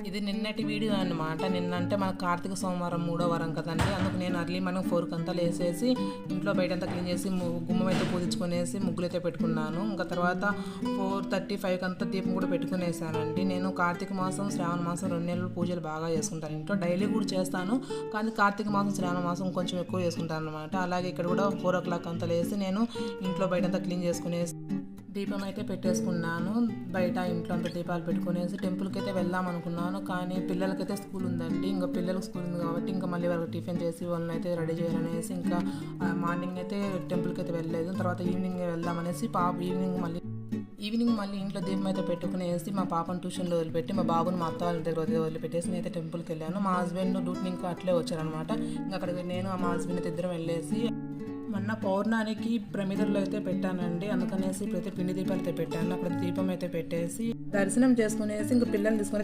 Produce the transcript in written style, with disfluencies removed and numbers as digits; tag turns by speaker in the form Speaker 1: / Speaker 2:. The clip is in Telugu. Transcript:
Speaker 1: ఇది నిన్నటి వీడియో అన్నమాట. నిన్నంటే మన కార్తీక సోమవారం 3వ వారం కదండి. అందుకు నేను అర్లీ మార్నింగ్ 4 కంతా లేసేసి ఇంట్లో బయటంతా క్లీన్ చేసి గుమ్మం అయితే పూజించుకునేసి ముగ్గులైతే పెట్టుకున్నాను. ఇంకా తర్వాత 4:35 కంతా దీపం కూడా పెట్టుకునేసానండి. నేను కార్తీక మాసం శ్రావణ మాసం 2 నెలలు పూజలు బాగా చేసుకుంటాను. ఇంట్లో డైలీ కూడా చేస్తాను, కానీ కార్తీక మాసం శ్రావణ మాసం కొంచెం ఎక్కువ చేసుకుంటాను అనమాట. అలాగే ఇక్కడ కూడా 4 o'clock అంతా లేసి నేను ఇంట్లో బయటంతా క్లీన్ చేసుకునేసి దీపం అయితే పెట్టేసుకున్నాను. బయట ఇంట్లో అంతా దీపాలు పెట్టుకునేసి టెంపుల్కి అయితే వెళ్దాం అనుకున్నాను, కానీ పిల్లలకైతే స్కూల్ ఉందండి. ఇంకా పిల్లలకు స్కూల్ ఉంది కాబట్టి ఇంకా మళ్ళీ వాళ్ళకి టిఫిన్ చేసి వాళ్ళని అయితే రెడీ చేయాలనేసి ఇంకా మార్నింగ్ అయితే టెంపుల్కి అయితే వెళ్ళలేదు. తర్వాత ఈవినింగ్ వెళ్దామనేసి ఈవినింగ్ మళ్ళీ ఇంట్లో దీపం అయితే పెట్టుకునేసి మా పాపను ట్యూషన్లో వదిలిపెట్టి మా బాబుని మా అత్త వాళ్ళ దగ్గర వదిలిపెట్టేసి నేనైతే టెంపుల్కి వెళ్ళాను. మా హస్బెండ్ డ్యూటీ ఇంకా అట్లే వచ్చారనమాట. ఇంకా అక్కడికి నేను మా హస్బెండ్ అయితే ఇద్దరం వెళ్ళేసి మొన్న పౌర్ణానికి ప్రమిదల్లో అయితే పెట్టానండి. అందుకనేసి ఇప్పుడైతే పిండి దీపాలు అయితే పెట్టాను. అక్కడ దీపం అయితే పెట్టేసి దర్శనం చేసుకునేసి ఇంకా పిల్లల్ని తీసుకొని